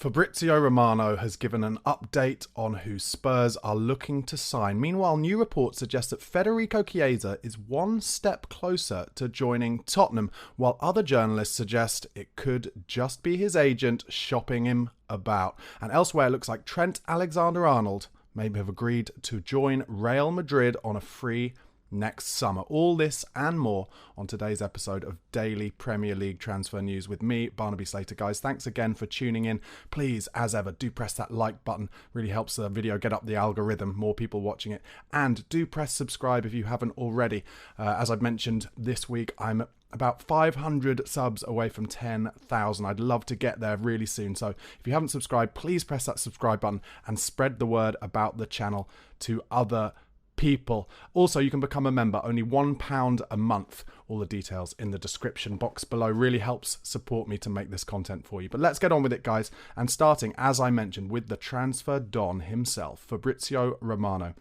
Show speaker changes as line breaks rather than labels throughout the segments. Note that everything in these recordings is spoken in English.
Fabrizio Romano has given an update on who Spurs are looking to sign. Meanwhile, new reports suggest that Federico Chiesa is one step closer to joining Tottenham, while other journalists suggest it could just be his agent shopping him about. And elsewhere, it looks like Trent Alexander-Arnold may have agreed to join Real Madrid on a free next summer. All this and more on today's episode of Daily Premier League Transfer News with me, Barnaby Slater. Guys, thanks again for tuning in. Please, as ever, do press that like button. Really helps the video get up the algorithm, more people watching it. And do press subscribe if you haven't already. As I've mentioned this week, I'm about 500 subs away from 10,000. I'd love to get there really soon. So if you haven't subscribed, please press that subscribe button and spread the word about the channel to other people. Also, you can become a member, only £1 a month. All the details in the description box below. Really helps support me to make this content for you. But let's get on with it, guys. And starting, as I mentioned, with the transfer don himself, Fabrizio Romano.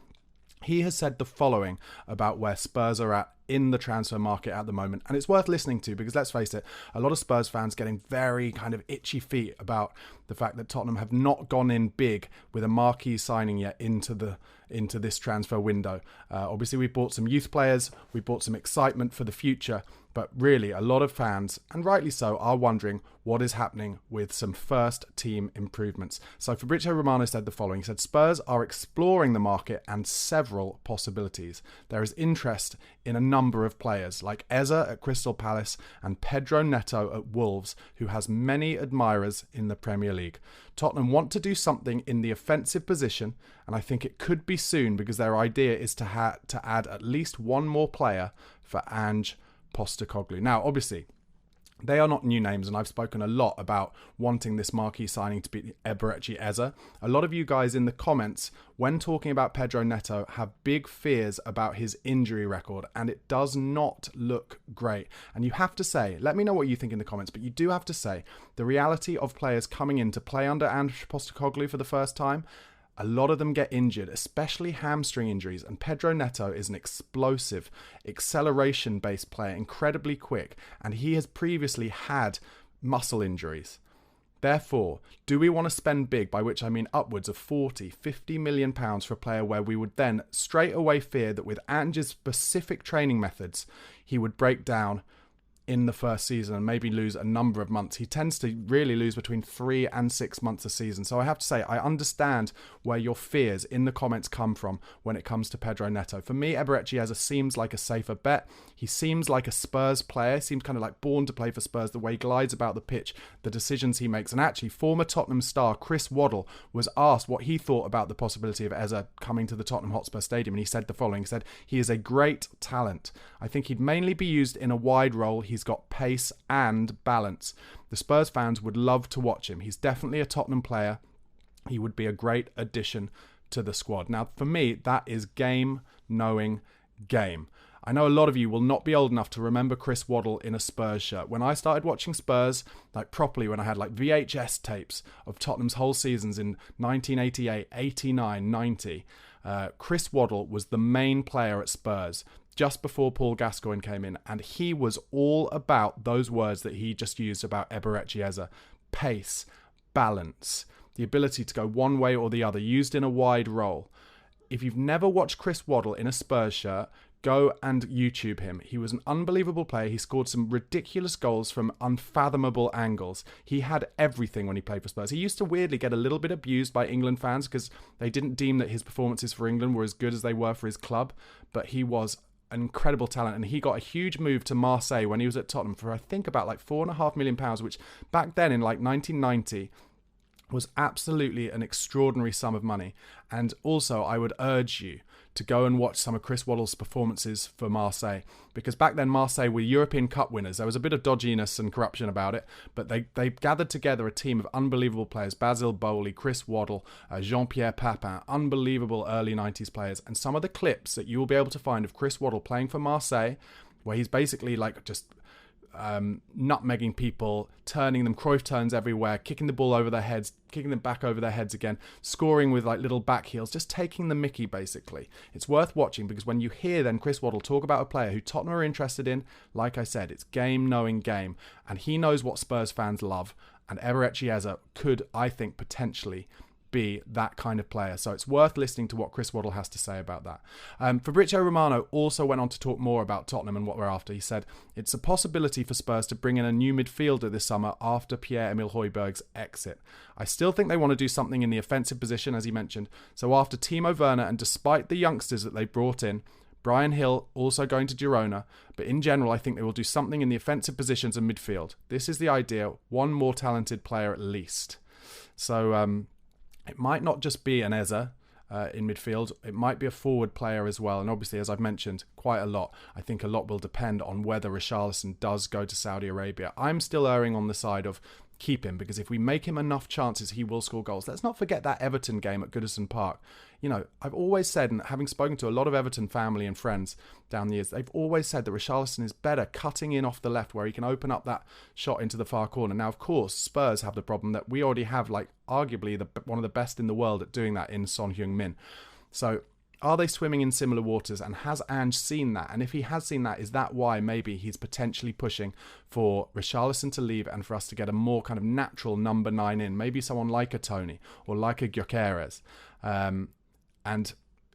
He has said the following about where Spurs are at in the transfer market at the moment. And it's worth listening to because, let's face it, a lot of Spurs fans getting very kind of itchy feet about the fact that Tottenham have not gone in big with a marquee signing yet into this transfer window. Obviously, we bought some youth players. We bought some excitement for the future. But really, a lot of fans, and rightly so, are wondering what is happening with some first team improvements. So Fabrizio Romano said the following. He said, Spurs are exploring the market and several possibilities. There is interest in a number of players like Eze at Crystal Palace and Pedro Neto at Wolves, who has many admirers in the Premier League. Tottenham want to do something in the offensive position, and I think it could be soon because their idea is to add at least one more player for Ange Postecoglou. Now, obviously, they are not new names, and I've spoken a lot about wanting this marquee signing to be Eberechi Eze. A lot of you guys in the comments, when talking about Pedro Neto, have big fears about his injury record, and it does not look great. And you have to say, let me know what you think in the comments, but you do have to say, the reality of players coming in to play under Ange Postecoglou for the first time, a lot of them get injured, especially hamstring injuries, and Pedro Neto is an explosive, acceleration-based player, incredibly quick, and he has previously had muscle injuries. Therefore, do we want to spend big, by which I mean upwards of 40, 50 million pounds for a player where we would then straight away fear that with Ange's specific training methods, he would break down in the first season and maybe lose a number of months? He tends to really lose between 3 and 6 months a season. So I have to say, I understand where your fears in the comments come from when it comes to Pedro Neto. For me, Eberechi Eze seems like a safer bet. He seems like a Spurs player, seems kind of like born to play for Spurs, the way he glides about the pitch, the decisions he makes. And actually, former Tottenham star Chris Waddle was asked what he thought about the possibility of Eze coming to the Tottenham Hotspur Stadium, and he said the following. He said, he is a great talent. I think he'd mainly be used in a wide role. He's got pace and balance. The Spurs fans would love to watch him. He's definitely a Tottenham player. He would be a great addition to the squad. Now, for me, that is game-knowing game. I know a lot of you will not be old enough to remember Chris Waddle in a Spurs shirt. When I started watching Spurs, like properly, when I had like VHS tapes of Tottenham's whole seasons in 1988, 89, 90, Chris Waddle was the main player at Spurs just before Paul Gascoigne came in, and he was all about those words that he just used about Eberechi Eze: pace, balance, the ability to go one way or the other, used in a wide role. If you've never watched Chris Waddle in a Spurs shirt, go and YouTube him. He was an unbelievable player. He scored some ridiculous goals from unfathomable angles. He had everything when he played for Spurs. He used to weirdly get a little bit abused by England fans because they didn't deem that his performances for England were as good as they were for his club, but he was an incredible talent, and he got a huge move to Marseille when he was at Tottenham for I think about like £4.5 million, which back then in like 1990 was absolutely an extraordinary sum of money. And also, I would urge you to go and watch some of Chris Waddle's performances for Marseille, because back then Marseille were European Cup winners. There was a bit of dodginess and corruption about it, but they gathered together a team of unbelievable players: Basile Boli, Chris Waddle, Jean-Pierre Papin, unbelievable early 90s players. And some of the clips that you will be able to find of Chris Waddle playing for Marseille, where he's basically like just nutmegging people, turning them, Cruyff turns everywhere, kicking the ball over their heads, kicking them back over their heads again, scoring with like little back heels, just taking the mickey basically. It's worth watching because when you hear then Chris Waddle talk about a player who Tottenham are interested in, like I said, it's game knowing game, and he knows what Spurs fans love, And Chiesa could, I think, potentially be that kind of player. So it's worth listening to what Chris Waddle has to say about that. Fabrizio Romano also went on to talk more about Tottenham and what we're after. He said, it's a possibility for Spurs to bring in a new midfielder this summer after Pierre-Emile Højbjerg's exit. I still think they want to do something in the offensive position, as he mentioned. So after Timo Werner, and despite the youngsters that they brought in, Bryan Hill also going to Girona, but in general I think they will do something in the offensive positions and midfield. This is the idea, one more talented player at least. So it might not just be an Eze in midfield. It might be a forward player as well. And obviously, as I've mentioned quite a lot, I think a lot will depend on whether Richarlison does go to Saudi Arabia. I'm still erring on the side of keep him, because if we make him enough chances, he will score goals. Let's not forget that Everton game at Goodison Park. You know, I've always said, and having spoken to a lot of Everton family and friends down the years, they've always said that Richarlison is better cutting in off the left, where he can open up that shot into the far corner. Now, of course, Spurs have the problem that we already have, like, arguably one of the best in the world at doing that in Son Heung-min. So are they swimming in similar waters, and has Ange seen that? And if he has seen that, is that why maybe he's potentially pushing for Richarlison to leave and for us to get a more kind of natural number 9 in? Maybe someone like a Tony or like a Gyökeres. And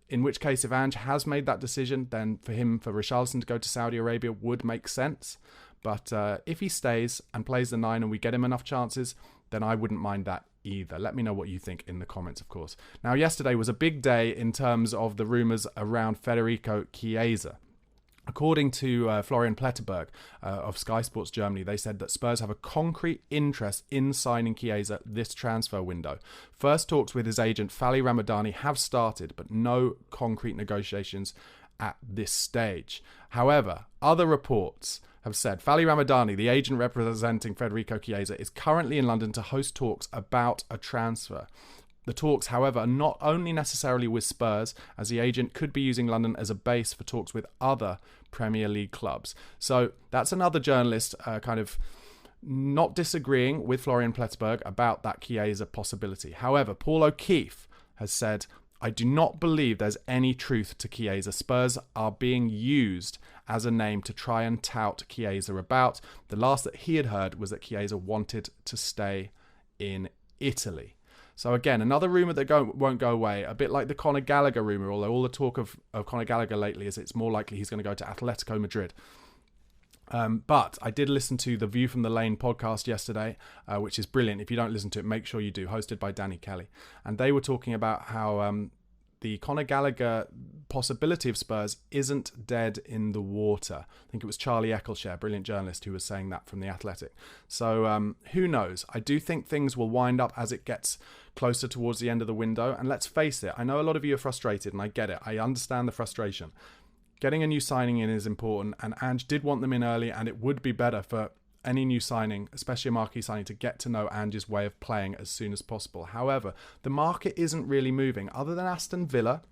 in which case, if Ange has made that decision, then for Richarlison to go to Saudi Arabia would make sense. But if he stays and plays the 9 and we get him enough chances, then I wouldn't mind that either. Let me know what you think in the comments, of course. Now, yesterday was a big day in terms of the rumours around Federico Chiesa. According to Florian Pletterberg of Sky Sports Germany, they said that Spurs have a concrete interest in signing Chiesa this transfer window. First talks with his agent Fali Ramadani have started, but no concrete negotiations at this stage. However, other reports have said Fali Ramadani, the agent representing Federico Chiesa, is currently in London to host talks about a transfer. The talks, however, are not only necessarily with Spurs, as the agent could be using London as a base for talks with other Premier League clubs. So that's another journalist kind of not disagreeing with Florian Pletterberg about that Chiesa possibility. However, Paul O'Keefe has said, I do not believe there's any truth to Chiesa. Spurs are being used as a name to try and tout Chiesa about. The last that he had heard was that Chiesa wanted to stay in Italy. So again, another rumour that won't go away, a bit like the Conor Gallagher rumour, although all the talk of Conor Gallagher lately is it's more likely he's going to go to Atletico Madrid. But I did listen to the View from the Lane podcast yesterday, which is brilliant. If you don't listen to it, make sure you do, hosted by Danny Kelly. And they were talking about how the Conor Gallagher possibility of Spurs isn't dead in the water. I think it was Charlie Eccleshare, brilliant journalist, who was saying that from The Athletic. So who knows? I do think things will wind up as it gets closer towards the end of the window. And let's face it, I know a lot of you are frustrated, and I get it. I understand the frustration. Getting a new signing in is important, and Ange did want them in early, and it would be better for any new signing, especially a marquee signing, to get to know Ange's way of playing as soon as possible. However, the market isn't really moving, other than Aston Villa,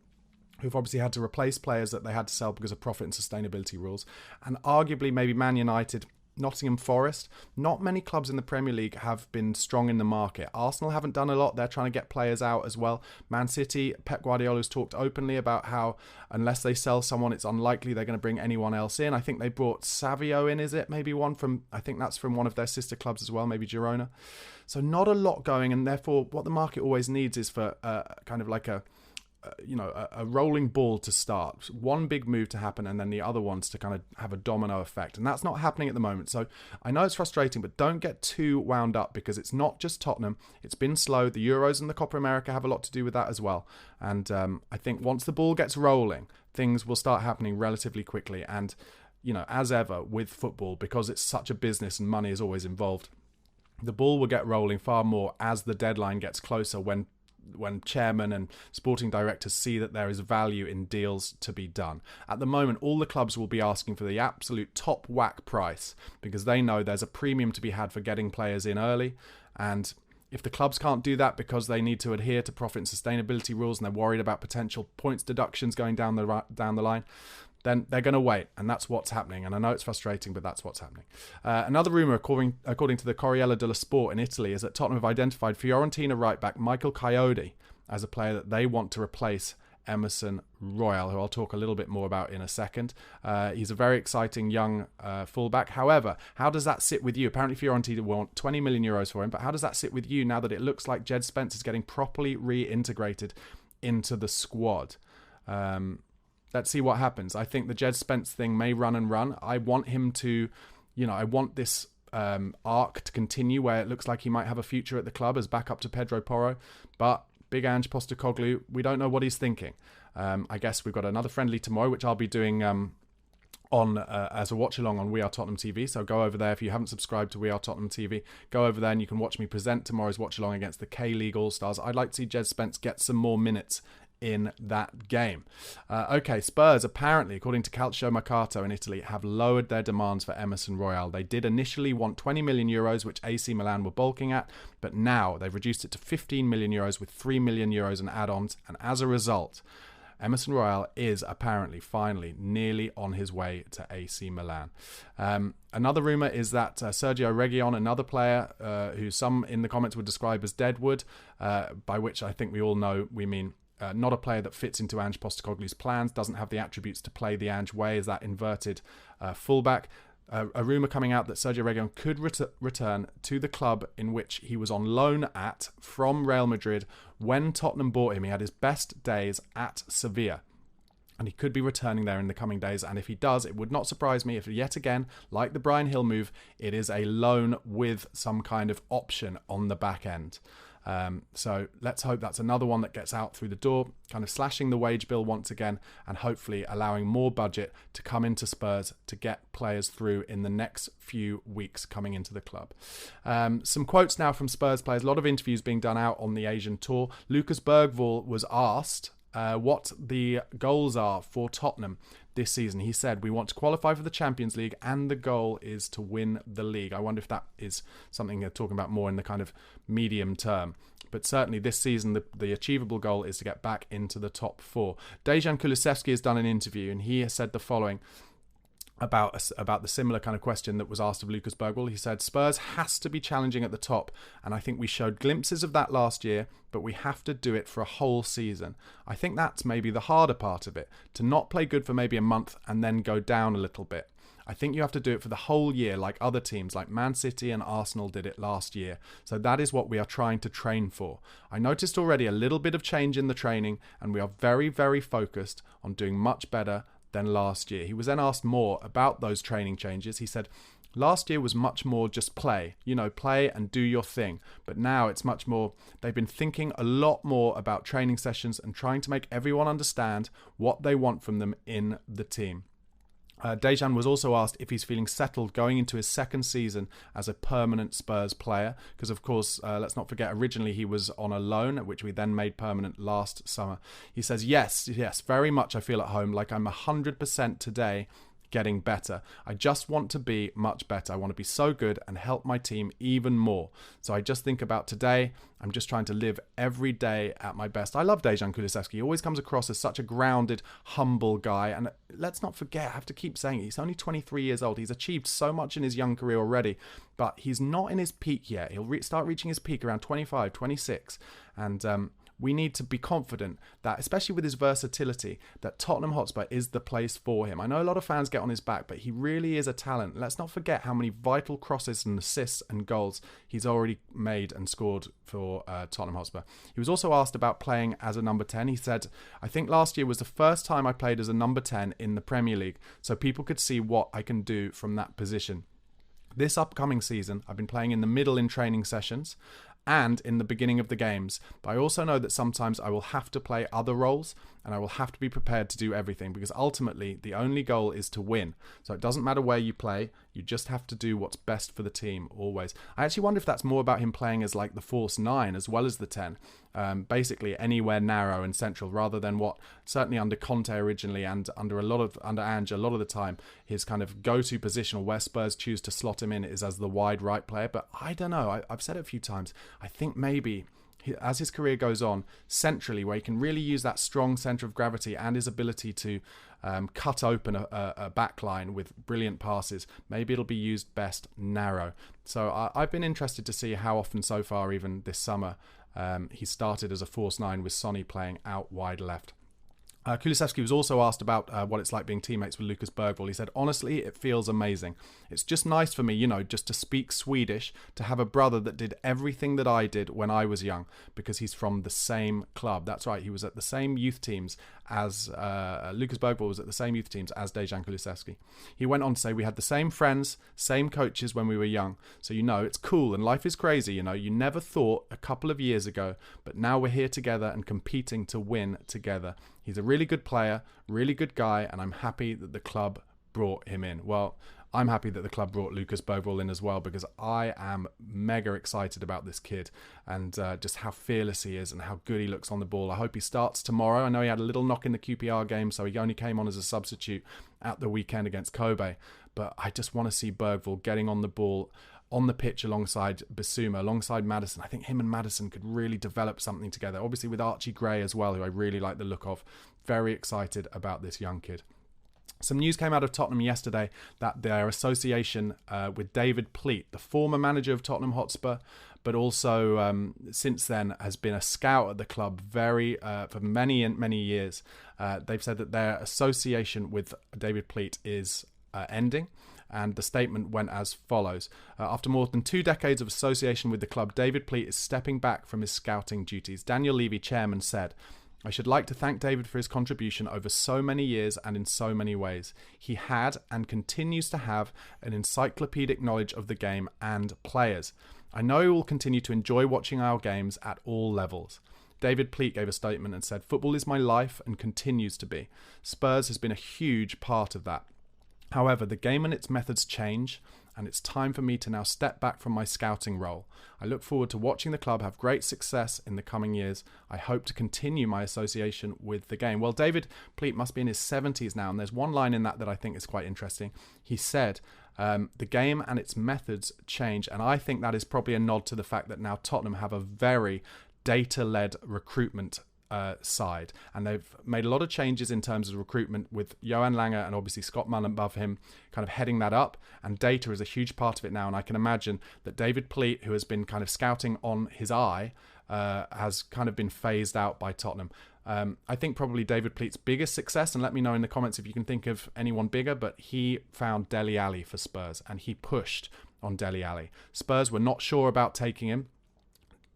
who've obviously had to replace players that they had to sell because of profit and sustainability rules, and arguably maybe Man United, Nottingham Forest. Not many clubs in the Premier League have been strong in the market. Arsenal haven't done a lot. They're trying to get players out as well. Man City, Pep Guardiola's talked openly about how unless they sell someone, it's unlikely they're going to bring anyone else in. I think they brought Savio in, is it? Maybe one from, I think that's from one of their sister clubs as well, maybe Girona. So not a lot going, and therefore what the market always needs is for kind of like a rolling ball to start. One big move to happen and then the other ones to kind of have a domino effect. And that's not happening at the moment. So I know it's frustrating, but don't get too wound up, because it's not just Tottenham. It's been slow. The Euros and the Copa America have a lot to do with that as well. And I think once the ball gets rolling, things will start happening relatively quickly. And, you know, as ever with football, because it's such a business and money is always involved, the ball will get rolling far more as the deadline gets closer, when chairman and sporting directors see that there is value in deals to be done. At the moment, all the clubs will be asking for the absolute top whack price, because they know there's a premium to be had for getting players in early. And if the clubs can't do that because they need to adhere to profit and sustainability rules, and they're worried about potential points deductions going down the line, then they're going to wait, and that's what's happening. And I know it's frustrating, but that's what's happening. Another rumour, according to the Corriere dello Sport in Italy, is that Tottenham have identified Fiorentina right-back Michael Coyote as a player that they want to replace Emerson Royal, who I'll talk a little bit more about in a second. He's a very exciting young fullback. However, how does that sit with you? Apparently Fiorentina want 20 million euros for him, but how does that sit with you now that it looks like Jed Spence is getting properly reintegrated into the squad? Let's see what happens. I think the Jed Spence thing may run and run. I want him to, I want this arc to continue where it looks like he might have a future at the club as backup to Pedro Porro, but Big Ange Postecoglou, we don't know what he's thinking. I guess we've got another friendly tomorrow, which I'll be doing on as a watch along on We Are Tottenham TV. So go over there if you haven't subscribed to We Are Tottenham TV. Go over there and you can watch me present tomorrow's watch along against the K-League All-Stars. I'd like to see Jed Spence get some more minutes in that game. Okay, Spurs apparently, according to Calcio Mercato in Italy, have lowered their demands for Emerson Royal. They did initially want 20 million euros, which AC Milan were balking at, but now they've reduced it to 15 million euros with 3 million euros in add-ons, and as a result, Emerson Royal is apparently finally nearly on his way to AC Milan. Another rumour is that Sergio Reguilon, another player who some in the comments would describe as Deadwood, by which I think we all know we mean not a player that fits into Ange Postecoglou's plans, doesn't have the attributes to play the Ange way as that inverted fullback. A rumour coming out that Sergio Reguilon could return to the club in which he was on loan at from Real Madrid when Tottenham bought him. He had his best days at Sevilla, and he could be returning there in the coming days. And if he does, it would not surprise me if yet again, like the Bryan Hill move, it is a loan with some kind of option on the back end. So let's hope that's another one that gets out through the door, kind of slashing the wage bill once again and hopefully allowing more budget to come into Spurs to get players through in the next few weeks coming into the club. Some quotes now from Spurs players, a lot of interviews being done out on the Asian tour. Lucas Bergvall was asked what the goals are for Tottenham this season. He said, "We want to qualify for the Champions League and the goal is to win the league." I wonder if that is something they're talking about more in the kind of medium term. But certainly this season, the achievable goal is to get back into the top four. Dejan Kulusevski has done an interview and he has said the following about the similar kind of question that was asked of Lucas Bergvall. He said, "Spurs has to be challenging at the top, and I think we showed glimpses of that last year, but we have to do it for a whole season. I think that's maybe the harder part of it, to not play good for maybe a month and then go down a little bit. I think you have to do it for the whole year like other teams like Man City and Arsenal did it last year. So that is what we are trying to train for. I noticed already a little bit of change in the training, and we are very, very focused on doing much better than last year." He was then asked more about those training changes. He said, "Last year was much more just play, play and do your thing. But now it's much more, they've been thinking a lot more about training sessions and trying to make everyone understand what they want from them in the team." Dejan was also asked if he's feeling settled going into his second season as a permanent Spurs player. Because, of course, let's not forget, originally he was on a loan, which we then made permanent last summer. He says, yes, very much I feel at home, like I'm 100% today, getting better. I just want to be much better. I want to be so good and help my team even more. So I just think about today. I'm just trying to live every day at my best. I love Dejan Kulusevski. He always comes across as such a grounded, humble guy. And let's not forget, I have to keep saying it, he's only 23 years old. He's achieved so much in his young career already, but he's not in his peak yet. He'll start reaching his peak around 25, 26. And we need to be confident that, especially with his versatility, that Tottenham Hotspur is the place for him. I know a lot of fans get on his back, but he really is a talent. Let's not forget how many vital crosses and assists and goals he's already made and scored for Tottenham Hotspur. He was also asked about playing as a number 10. He said, "I think last year was the first time I played as a number 10 in the Premier League, so people could see what I can do from that position. This upcoming season, I've been playing in the middle in training sessions and in the beginning of the games. But I also know that sometimes I will have to play other roles and I will have to be prepared to do everything, because ultimately the only goal is to win. So it doesn't matter where you play, you just have to do what's best for the team always." I actually wonder if that's more about him playing as like the false 9 as well as the 10. Basically anywhere narrow and central, rather than what certainly under Conte originally and under Ange a lot of the time, his kind of go-to position, or where Spurs choose to slot him in, is as the wide right player. But I don't know, I've said it a few times, I think maybe as his career goes on, centrally, where he can really use that strong centre of gravity and his ability to cut open a back line with brilliant passes, maybe it'll be used best narrow. So I've been interested to see how often so far, even this summer, he started as a false 9 with Sonny playing out wide left. Kulusevski was also asked about what it's like being teammates with Lucas Bergvall. He said, honestly, it feels amazing. It's just nice for me, just to speak Swedish, to have a brother that did everything that I did when I was young, because he's from the same club. That's right, he was at the same youth teams as Lucas Bergvall was at the same youth teams as Dejan Kulusevski. He went on to say, we had the same friends, same coaches when we were young. So, it's cool and life is crazy. You never thought a couple of years ago, but now we're here together and competing to win together. He's a really good player, really good guy, and I'm happy that the club brought him in. Well, I'm happy that the club brought Lucas Bergvall in as well, because I am mega excited about this kid and just how fearless he is and how good he looks on the ball. I hope he starts tomorrow. I know he had a little knock in the QPR game, so he only came on as a substitute at the weekend against Kobe. But I just want to see Bergvall getting on the ball on the pitch alongside Bissouma, alongside Maddison. I think him and Maddison could really develop something together. Obviously with Archie Gray as well, who I really like the look of. Very excited about this young kid. Some news came out of Tottenham yesterday that their association with David Pleat, the former manager of Tottenham Hotspur, but also since then has been a scout at the club for many and many years. They've said that their association with David Pleat is ending. And the statement went as follows. After more than 2 decades of association with the club, David Pleat is stepping back from his scouting duties. Daniel Levy, chairman, said, I should like to thank David for his contribution over so many years and in so many ways. He had and continues to have an encyclopedic knowledge of the game and players. I know he will continue to enjoy watching our games at all levels. David Pleat gave a statement and said, football is my life and continues to be. Spurs has been a huge part of that. However, the game and its methods change, and it's time for me to now step back from my scouting role. I look forward to watching the club have great success in the coming years. I hope to continue my association with the game. Well, David Pleat must be in his 70s now, and there's one line in that I think is quite interesting. He said, the game and its methods change, and I think that is probably a nod to the fact that now Tottenham have a very data-led recruitment side, and they've made a lot of changes in terms of recruitment with Johan Lange and obviously Scott Mullen above him kind of heading that up, and data is a huge part of it now. And I can imagine that David Pleat, who has been kind of scouting on his eye, has kind of been phased out by Tottenham. I think probably David Pleat's biggest success, and let me know in the comments if you can think of anyone bigger, but he found Dele Alli for Spurs and he pushed on Dele Alli. Spurs were not sure about taking him.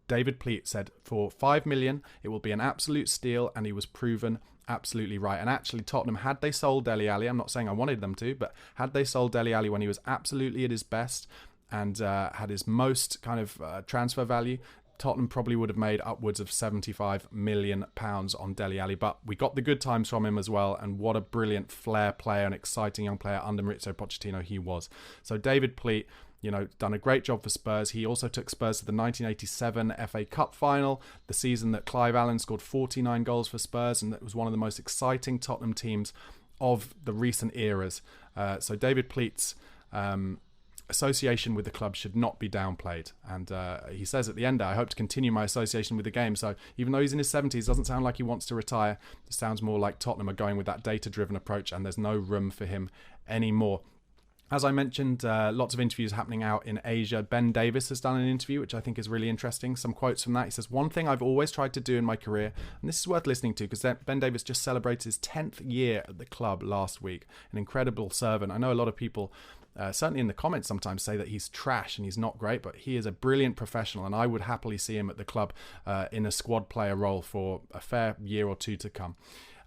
David Pleat said for 5 million it will be an absolute steal, and he was proven absolutely right. And actually Tottenham, had they sold Dele Alli, I'm not saying I wanted them to, but had they sold Dele Alli when he was absolutely at his best and had his most kind of transfer value, Tottenham probably would have made upwards of £75 million on Dele Alli. But we got the good times from him as well, and what a brilliant flair player and exciting young player under Maurizio Pochettino he was. So David Pleat, done a great job for Spurs. He also took Spurs to the 1987 FA Cup final, the season that Clive Allen scored 49 goals for Spurs, and that was one of the most exciting Tottenham teams of the recent eras. So David Pleat's association with the club should not be downplayed. And he says at the end, I hope to continue my association with the game. So even though he's in his 70s, it doesn't sound like he wants to retire. It sounds more like Tottenham are going with that data-driven approach, and there's no room for him anymore. As I mentioned, lots of interviews happening out in Asia. Ben Davies has done an interview, which I think is really interesting. Some quotes from that. He says, one thing I've always tried to do in my career, and this is worth listening to because Ben Davies just celebrated his 10th year at the club last week. An incredible servant. I know a lot of people, certainly in the comments sometimes, say that he's trash and he's not great, but he is a brilliant professional, and I would happily see him at the club in a squad player role for a fair year or two to come.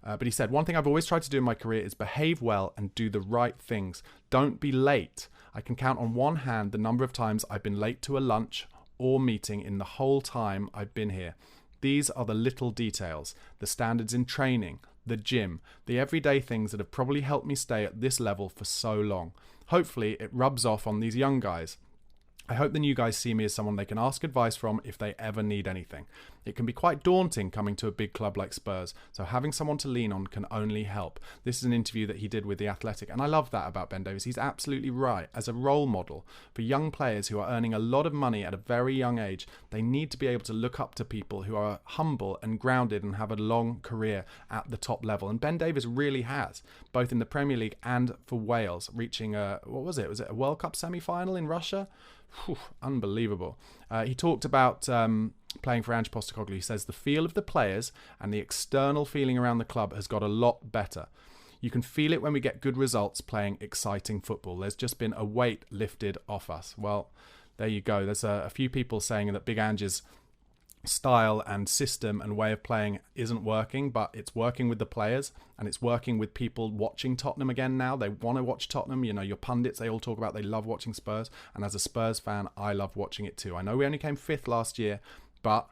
But he said, one thing I've always tried to do in my career is behave well and do the right things. Don't be late. I can count on one hand the number of times I've been late to a lunch or meeting in the whole time I've been here. These are the little details, the standards in training, the gym, the everyday things that have probably helped me stay at this level for so long. Hopefully it rubs off on these young guys. I hope the new guys see me as someone they can ask advice from if they ever need anything. It can be quite daunting coming to a big club like Spurs, so having someone to lean on can only help. This is an interview that he did with The Athletic, and I love that about Ben Davies. He's absolutely right. As a role model for young players who are earning a lot of money at a very young age, they need to be able to look up to people who are humble and grounded and have a long career at the top level. And Ben Davies really has, both in the Premier League and for Wales, reaching was it a World Cup semi-final in Russia? Unbelievable. He talked about playing for Ange Postecoglou. He says the feel of the players and the external feeling around the club has got a lot better. You can feel it when we get good results playing exciting football. There's just been a weight lifted off us. Well, there you go. There's a few people saying that Big Ange's style and system and way of playing isn't working, but it's working with the players and it's working with people watching Tottenham again now. They want to watch Tottenham. You know, your pundits, they all talk about they love watching Spurs. And as a Spurs fan, I love watching it too. I know we only came 5th last year, but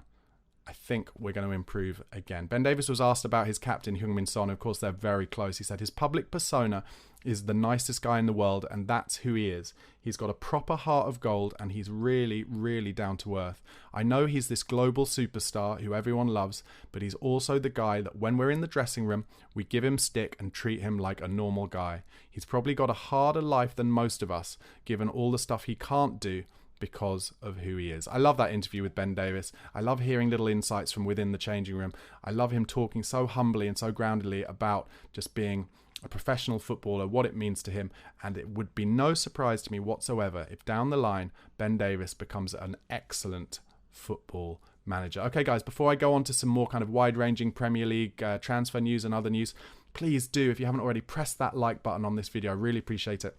I think we're going to improve again. Ben Davies was asked about his captain, Heung-min Son. Of course, they're very close. He said his public persona is the nicest guy in the world, and that's who he is. He's got a proper heart of gold, and he's really, really down to earth. I know he's this global superstar who everyone loves, but he's also the guy that when we're in the dressing room, we give him stick and treat him like a normal guy. He's probably got a harder life than most of us, given all the stuff he can't do, because of who he is. I love that interview with Ben Davies. I love hearing little insights from within the changing room. I love him talking so humbly and so groundedly about just being a professional footballer, what it means to him, and it would be no surprise to me whatsoever if down the line Ben Davies becomes an excellent football manager. Okay guys, before I go on to some more kind of wide-ranging Premier League transfer news and other news, please do, if you haven't already, press that like button on this video. I really appreciate it.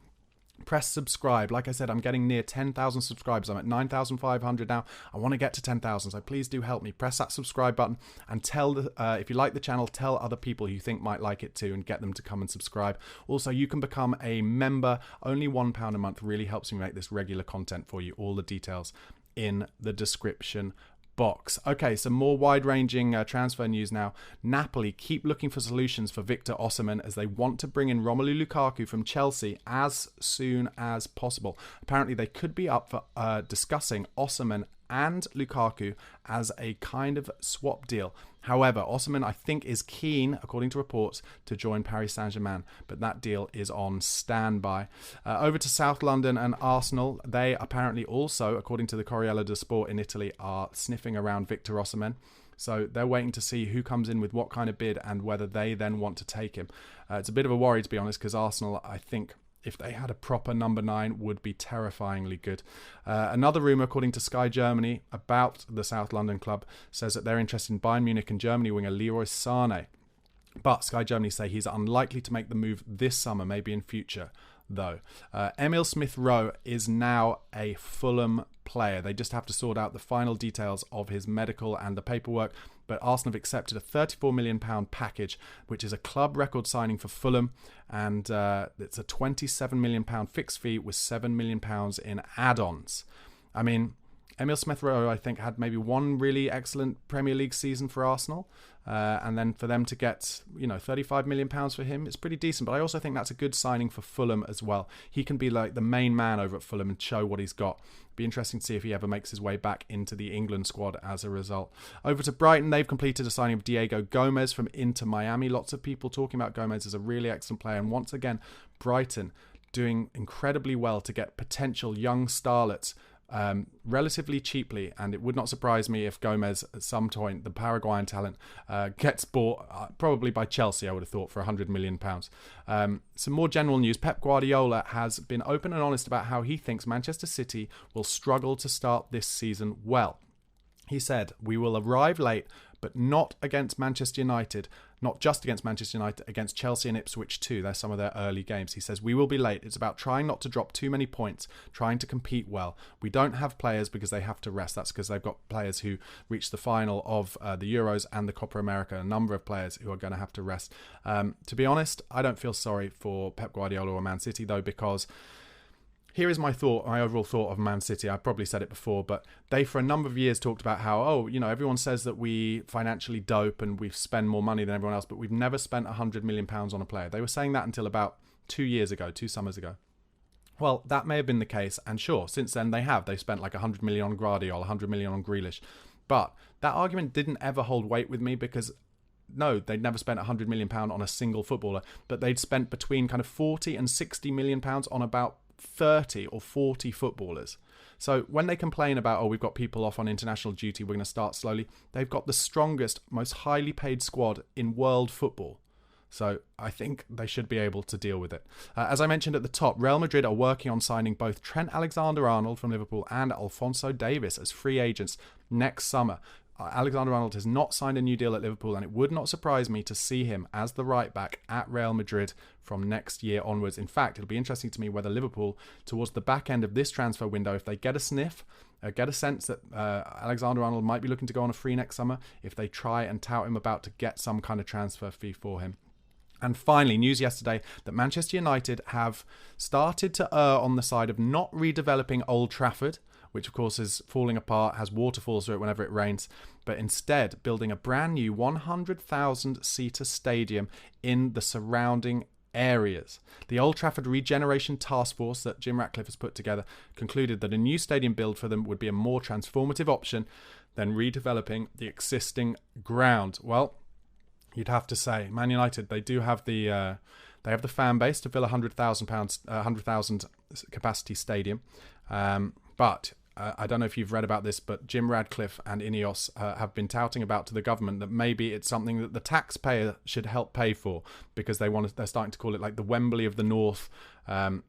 Press subscribe. Like I said, I'm getting near 10,000 subscribers. I'm at 9,500 now. I want to get to 10,000, so please do help me. Press that subscribe button and tell, if you like the channel, tell other people you think might like it too and get them to come and subscribe. Also, you can become a member. Only £1 a month really helps me make this regular content for you. All the details in the description box. Okay, some more wide-ranging transfer news now. Napoli keep looking for solutions for Victor Osimhen as they want to bring in Romelu Lukaku from Chelsea as soon as possible. Apparently, they could be up for discussing Osimhen and Lukaku as a kind of swap deal. However, Osimhen, I think, is keen, according to reports, to join Paris Saint-Germain, but that deal is on standby. Over to South London and Arsenal. They apparently also, according to the Corriere dello Sport in Italy, are sniffing around Victor Osimhen. So they're waiting to see who comes in with what kind of bid and whether they then want to take him. It's a bit of a worry, to be honest, because Arsenal, I think, if they had a proper number 9, would be terrifyingly good. Another rumour, according to Sky Germany, about the South London club, says that they're interested in Bayern Munich and Germany winger Leroy Sané. But Sky Germany say he's unlikely to make the move this summer, maybe in future, though. Emil Smith-Rowe is now a Fulham player. They just have to sort out the final details of his medical and the paperwork. But Arsenal have accepted a £34 million package, which is a club record signing for Fulham. And it's a £27 million fixed fee with £7 million in add-ons. I mean, Emil Smith-Rowe, I think, had maybe one really excellent Premier League season for Arsenal. And then for them to get, £35 million for him, it's pretty decent. But I also think that's a good signing for Fulham as well. He can be like the main man over at Fulham and show what he's got. Be interesting to see if he ever makes his way back into the England squad as a result. Over to Brighton, they've completed a signing of Diego Gomez from Inter Miami. Lots of people talking about Gomez as a really excellent player. And once again, Brighton doing incredibly well to get potential young starlets relatively cheaply, and it would not surprise me if Gomez at some point, the Paraguayan talent, gets bought probably by Chelsea, I would have thought, for £100 million. Some more general news. Pep Guardiola has been open and honest about how he thinks Manchester City will struggle to start this season well. He said, "We will arrive late, but not against Manchester United, not just against Manchester United, against Chelsea and Ipswich too. They're some of their early games." He says, "We will be late. It's about trying not to drop too many points, trying to compete well. We don't have players because they have to rest." That's because they've got players who reached the final of the Euros and the Copa America, a number of players who are going to have to rest. To be honest, I don't feel sorry for Pep Guardiola or Man City though, because here is my overall thought of Man City. I've probably said it before, but they for a number of years talked about how, everyone says that we financially dope and we spend more money than everyone else, but we've never spent £100 million on a player. They were saying that until about 2 summers ago. Well, that may have been the case, and sure, since then they have. They've spent like £100 million on Guardiola, £100 million on Grealish. But that argument didn't ever hold weight with me because no, they'd never spent £100 million on a single footballer, but they'd spent between kind of £40 and £60 million on about 30 or 40 footballers. So when they complain about, we've got people off on international duty, we're going to start slowly, they've got the strongest, most highly paid squad in world football. So I think they should be able to deal with it. As I mentioned at the top, Real Madrid are working on signing both Trent Alexander-Arnold from Liverpool and Alphonso Davies as free agents next summer. Alexander-Arnold has not signed a new deal at Liverpool, and it would not surprise me to see him as the right back at Real Madrid from next year onwards. In fact, it'll be interesting to me whether Liverpool, towards the back end of this transfer window, if they get a sniff, get a sense that Alexander-Arnold might be looking to go on a free next summer, if they try and tout him about to get some kind of transfer fee for him. And finally, news yesterday that Manchester United have started to err on the side of not redeveloping Old Trafford, which of course is falling apart, has waterfalls through it whenever it rains, but instead building a brand new 100,000-seater stadium in the surrounding areas. The Old Trafford Regeneration Task Force that Jim Ratcliffe has put together concluded that a new stadium build for them would be a more transformative option than redeveloping the existing ground. Well, you'd have to say, Man United, they do have the fan base to fill a 100,000 capacity stadium, but I don't know if you've read about this, but Jim Ratcliffe and Ineos have been touting about to the government that maybe it's something that the taxpayer should help pay for, because they're starting to call it like the Wembley of the North.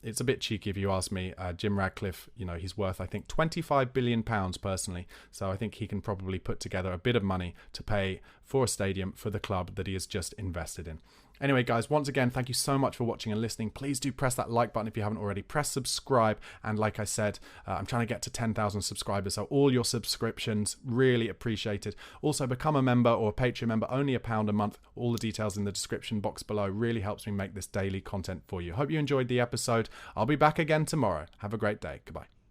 It's a bit cheeky if you ask me. Jim Ratcliffe, he's worth, I think, £25 billion personally. So I think he can probably put together a bit of money to pay for a stadium for the club that he has just invested in. Anyway, guys, once again, thank you so much for watching and listening. Please do press that like button if you haven't already. Press subscribe. And like I said, I'm trying to get to 10,000 subscribers. So all your subscriptions, really appreciated. Also, become a member or a Patreon member, only £1 a month. All the details in the description box below. Really helps me make this daily content for you. Hope you enjoyed the episode. I'll be back again tomorrow. Have a great day. Goodbye.